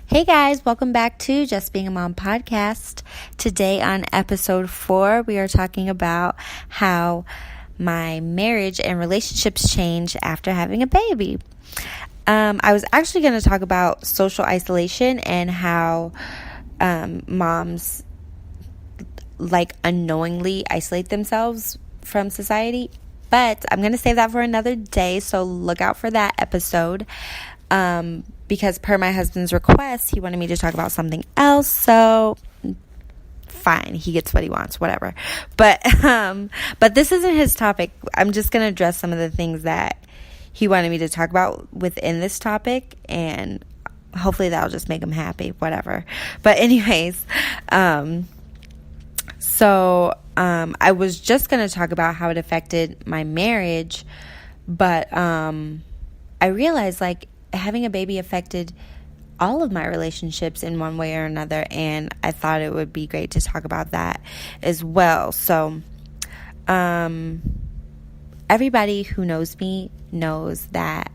Hey guys, welcome back to Just Being a Mom podcast. Today on episode 4, we are talking about how my marriage and relationships change after having a baby. I was actually going to talk about social isolation and how moms unknowingly isolate themselves from society, but I'm going to save that for another day, so look out for that episode. Because per my husband's request, he wanted me to talk about something else, so fine, he gets what he wants, whatever. But this isn't his topic. I'm just going to address some of the things that he wanted me to talk about within this topic, and hopefully that'll just make him happy, whatever. But anyways, so I was just going to talk about how it affected my marriage, but I realized having a baby affected all of my relationships in one way or another, and I thought it would be great to talk about that as well. So everybody who knows me knows that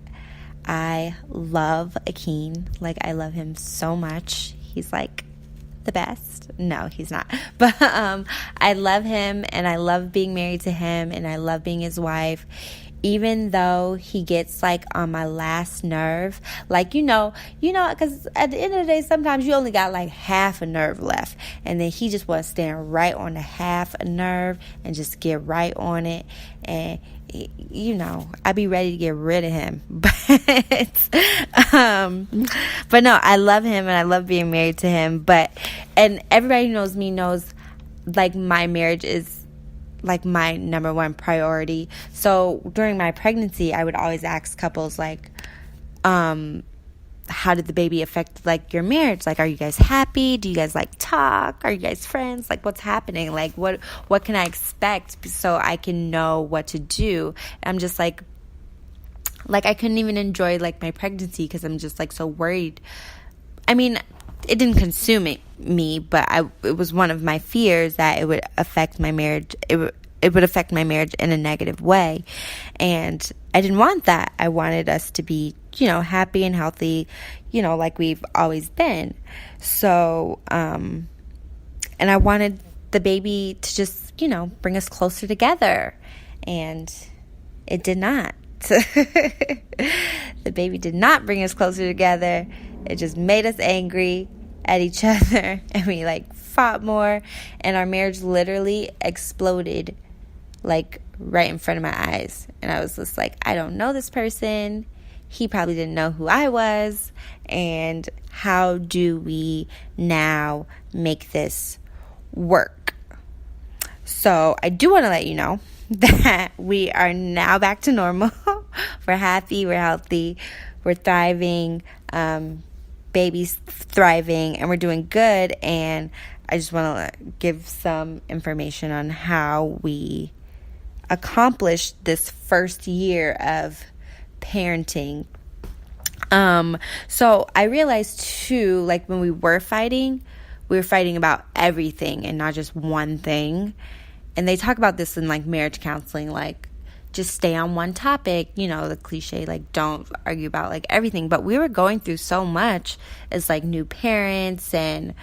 I love Akeen. I love him so much. He's the best. No, he's not. But I love him, and I love being married to him, and I love being his wife. Even though he gets on my last nerve, because at the end of the day, sometimes you only got half a nerve left, and then he just wants to stand right on the half a nerve and just get right on it, and I'd be ready to get rid of him, but no, I love him and I love being married to him, and everybody who knows me knows my marriage is my number one priority. So during my pregnancy, I would always ask couples how did the baby affect your marriage? Are you guys happy? Do you guys talk? Are you guys friends? What's happening? What can I expect so I can know what to do? I'm just I couldn't even enjoy my pregnancy because I'm just so worried. I mean, it didn't consume me, but it was one of my fears that it would affect my marriage. It would affect my marriage in a negative way, and I didn't want that. I wanted us to be, happy and healthy, like we've always been. So, and I wanted the baby to just, bring us closer together, and it did not. The baby did not bring us closer together. It just made us angry at each other, and we fought more, and our marriage literally exploded right in front of my eyes. And I was just I don't know this person. He probably didn't know who I was, and how do we now make this work? So I do want to let you know that we are now back to normal. We're happy, we're healthy, we're thriving, baby's thriving, and we're doing good. And I just want to give some information on how we accomplished this first year of parenting. So I realized too, when we were fighting about everything and not just one thing. And they talk about this in marriage counseling, just stay on one topic, the cliche, don't argue about everything. But we were going through so much as new parents and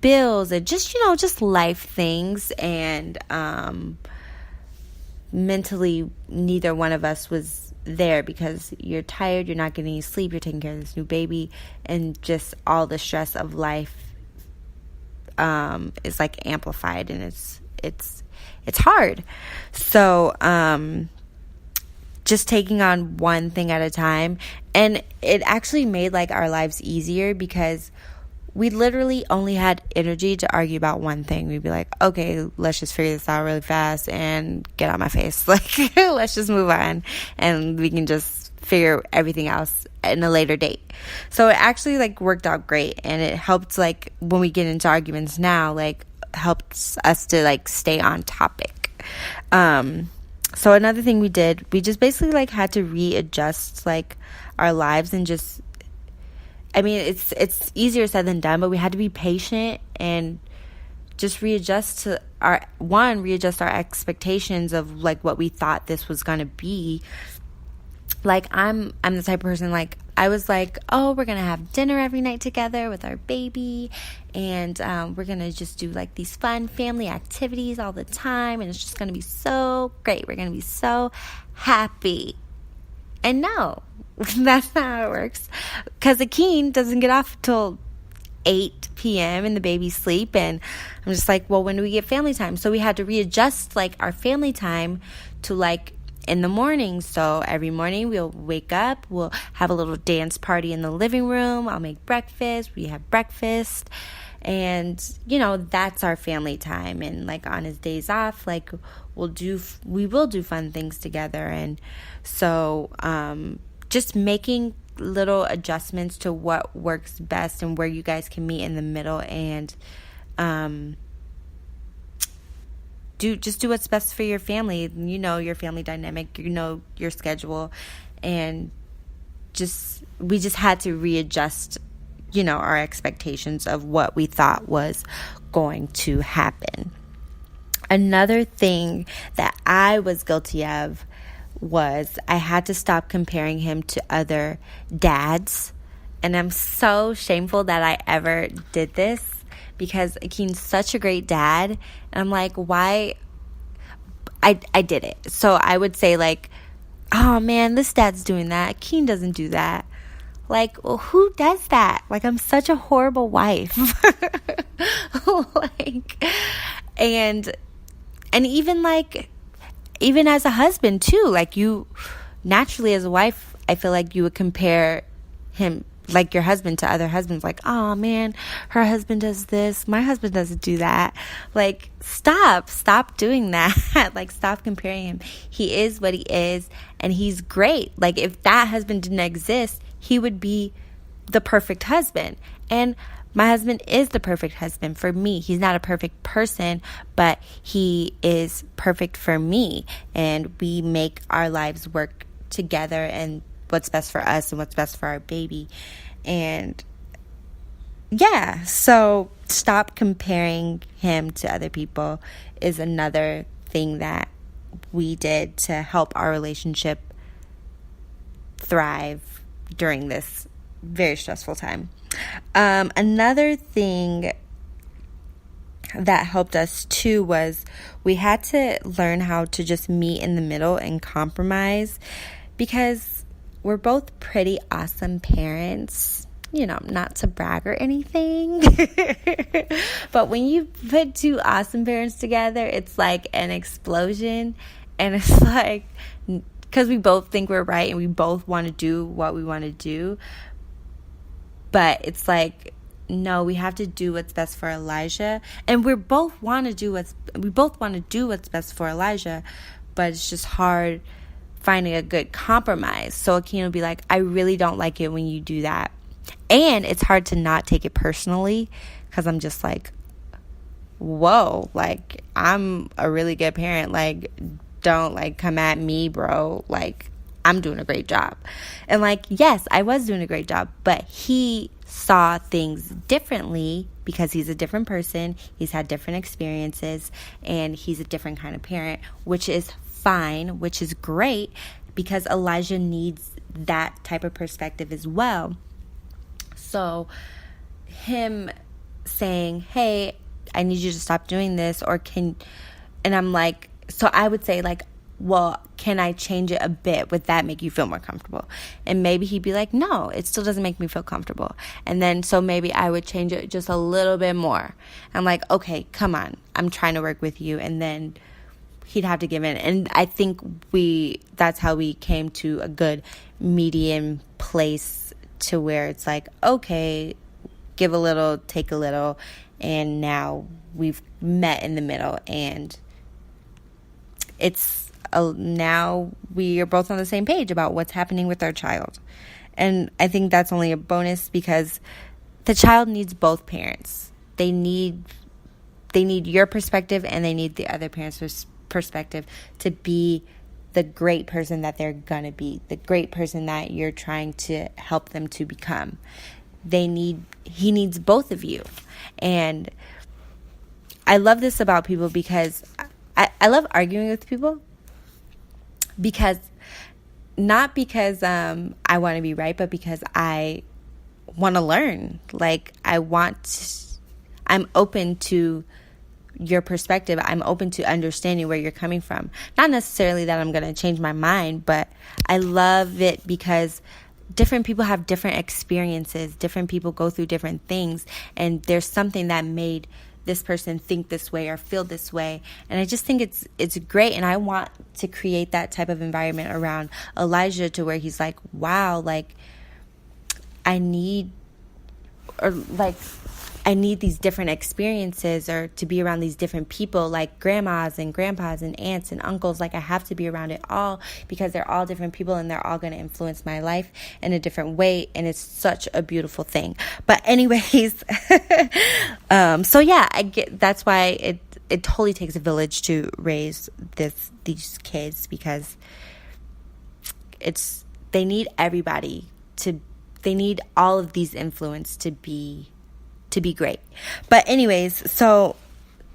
bills and just life things, and mentally neither one of us was there because you're tired, you're not getting any sleep, you're taking care of this new baby, and just all the stress of life is amplified, and it's hard. So just taking on one thing at a time, and it actually made our lives easier because we literally only had energy to argue about one thing. We'd be okay, let's just figure this out really fast and get out my face. Let's just move on, and we can just figure everything else in a later date. So it actually worked out great, and it helped when we get into arguments now, helps us to stay on topic. So another thing we did, we just basically had to readjust our lives, and just, I mean, it's easier said than done, but we had to be patient and just readjust our expectations of what we thought this was going to be. I'm the type of person I was like, oh, we're going to have dinner every night together with our baby. And we're going to just do like these fun family activities all the time. And it's just going to be so great. We're going to be so happy. And no, that's not how it works. Because Akeem doesn't get off till 8 p.m. and the baby's sleep. And I'm just like, well, when do we get family time? So we had to readjust like our family time to like in the morning. So every morning we'll wake up, we'll have a little dance party in the living room. I'll make breakfast. We have breakfast. And, you know, that's our family time. And like on his days off, like we will do fun things together. And so just making little adjustments to what works best and where you guys can meet in the middle, and do what's best for your family. You know your family dynamic, you know your schedule, and we just had to readjust, you know, our expectations of what we thought was going to happen. Another thing that I was guilty of was I had to stop comparing him to other dads. And I'm so shameful that I ever did this, because Akeem's such a great dad. And I'm like, why? I did it. So I would say like, oh man, this dad's doing that. Akeem doesn't do that. Like, well, who does that? Like, I'm such a horrible wife. Like, and even as a husband too, like you naturally as a wife, I feel like you would compare him, like your husband, to other husbands. Like, oh man, her husband does this, my husband doesn't do that. Like, stop doing that. Like, stop comparing him. He is what he is, and he's great. Like, if that husband didn't exist, he would be the perfect husband. And my husband is the perfect husband for me. He's not a perfect person, but he is perfect for me. And we make our lives work together, and what's best for us and what's best for our baby. And yeah, so stop comparing him to other people is another thing that we did to help our relationship thrive during this very stressful time. Another thing that helped us too was we had to learn how to just meet in the middle and compromise, because we're both pretty awesome parents, you know, not to brag or anything. But when you put two awesome parents together, it's like an explosion. And it's like, because we both think we're right and we both want to do what we want to do. But it's like, no, we have to do what's best for Elijah. And we both want to do what's best for Elijah, but it's just hard finding a good compromise. So Akeem will be like, I really don't like it when you do that. And it's hard to not take it personally, because I'm just like, whoa, like, I'm a really good parent. Like, don't like come at me, bro. Like, I'm doing a great job. And like, yes, I was doing a great job, but he saw things differently because he's a different person. He's had different experiences, and he's a different kind of parent, which is fine, which is great, because Elijah needs that type of perspective as well. So him saying, hey, I need you to stop doing this, and I'm like, so I would say like, well, can I change it a bit? Would that make you feel more comfortable? And maybe he'd be like, no, it still doesn't make me feel comfortable. And then so maybe I would change it just a little bit more. I'm like, okay, come on, I'm trying to work with you. And then he'd have to give in. And I think that's how we came to a good medium place, to where it's like, okay, give a little, take a little. And now we've met in the middle, and now we are both on the same page about what's happening with our child. And I think that's only a bonus, because the child needs both parents. They need your perspective, and they need the other parent's perspective to be the great person that they're gonna be, the great person that you're trying to help them to become. He needs both of you. And I love this about people, because I love arguing with people, because not because I want to be right, but because I want to learn. Like, I'm open to your perspective. I'm open to understanding where you're coming from. Not necessarily that I'm going to change my mind, but I love it because different people have different experiences. Different people go through different things, and there's something that made this person think this way or feel this way. And I just think it's great, and I want to create that type of environment around Elijah, to where he's like, wow, like I need these different experiences, or to be around these different people, like grandmas and grandpas and aunts and uncles. Like, I have to be around it all, because they're all different people, and they're all going to influence my life in a different way. And it's such a beautiful thing. But anyways, so yeah, that's why it totally takes a village to raise these kids, because they need everybody they need all of these influence to be great. But anyways, so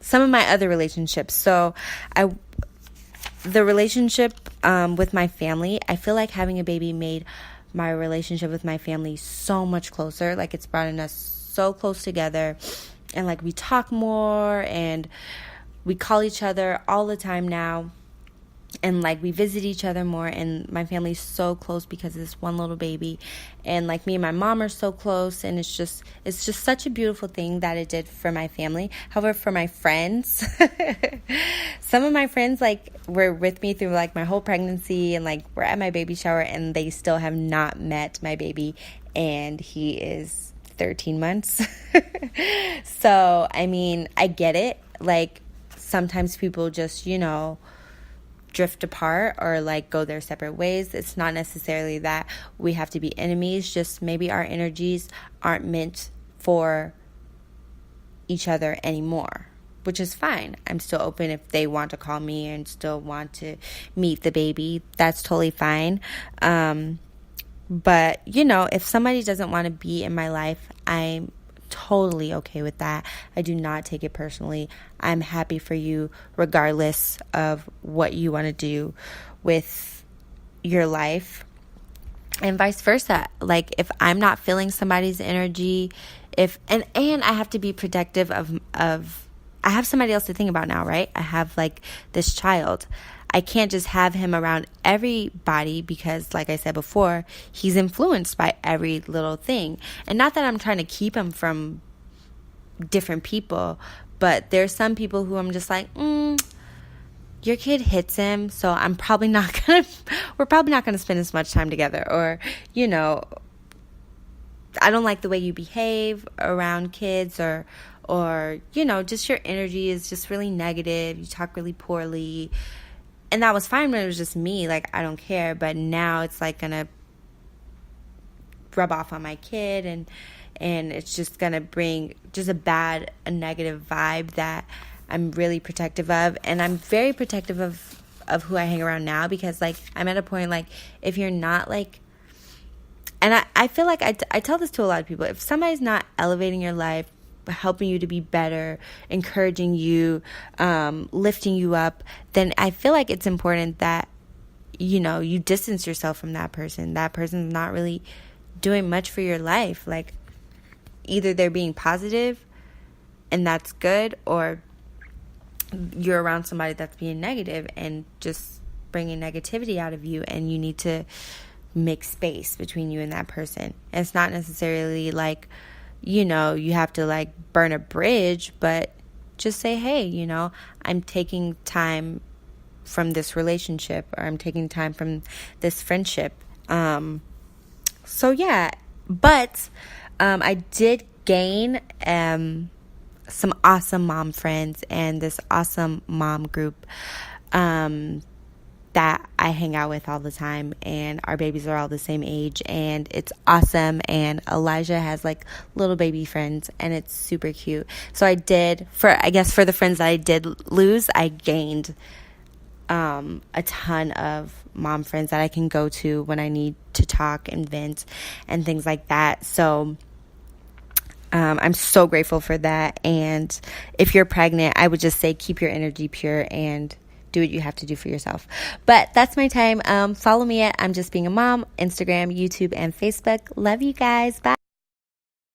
some of my other relationships. So the relationship with my family, I feel like having a baby made my relationship with my family so much closer. Like, it's brought us so close together, and like we talk more, and we call each other all the time now. And like we visit each other more, and my family's so close because of this one little baby. And like me and my mom are so close, and it's just such a beautiful thing that it did for my family. However, for my friends, some of my friends like were with me through like my whole pregnancy, and like we're at my baby shower, and they still have not met my baby, and he is 13 months. So, I mean, I get it. Like, sometimes people just, drift apart or like go their separate ways. It's not necessarily that we have to be enemies, just maybe our energies aren't meant for each other anymore, which is fine. I'm still open if they want to call me and still want to meet the baby. That's totally fine. But if somebody doesn't want to be in my life, I'm totally okay with that. I do not take it personally. I'm happy for you regardless of what you want to do with your life, and vice versa. Like, if I'm not feeling somebody's energy, and I have to be protective of I have somebody else to think about now, right? I have like this child. I can't just have him around everybody, because like I said before, he's influenced by every little thing. And not that I'm trying to keep him from different people, but there's some people who I'm just like, your kid hits him, so we're probably not going to spend as much time together. Or, I don't like the way you behave around kids, or just your energy is just really negative. You talk really poorly. And that was fine when it was just me. Like, I don't care. But now it's like going to rub off on my kid. And it's just going to bring just a negative vibe that I'm really protective of. And I'm very protective of who I hang around now, because like I'm at a point, like, if you're not like, and I feel like I tell this to a lot of people, if somebody's not elevating your life, helping you to be better, encouraging you, lifting you up, then I feel like it's important that, you distance yourself from that person. That person's not really doing much for your life. Like, either they're being positive and that's good, or you're around somebody that's being negative and just bringing negativity out of you, and you need to make space between you and that person. And it's not necessarily like, you have to like burn a bridge, but just say, hey, I'm taking time from this relationship, or I'm taking time from this friendship. So yeah, but I did gain some awesome mom friends and this awesome mom group that I hang out with all the time, and our babies are all the same age, and it's awesome. And Elijah has like little baby friends, and it's super cute. So for the friends that I did lose, I gained a ton of mom friends that I can go to when I need to talk and vent and things like that. So I'm so grateful for that. And if you're pregnant, I would just say keep your energy pure and do what you have to do for yourself. But that's my time. Follow me at I'm Just Being a Mom, Instagram, YouTube, and Facebook. Love you guys. Bye.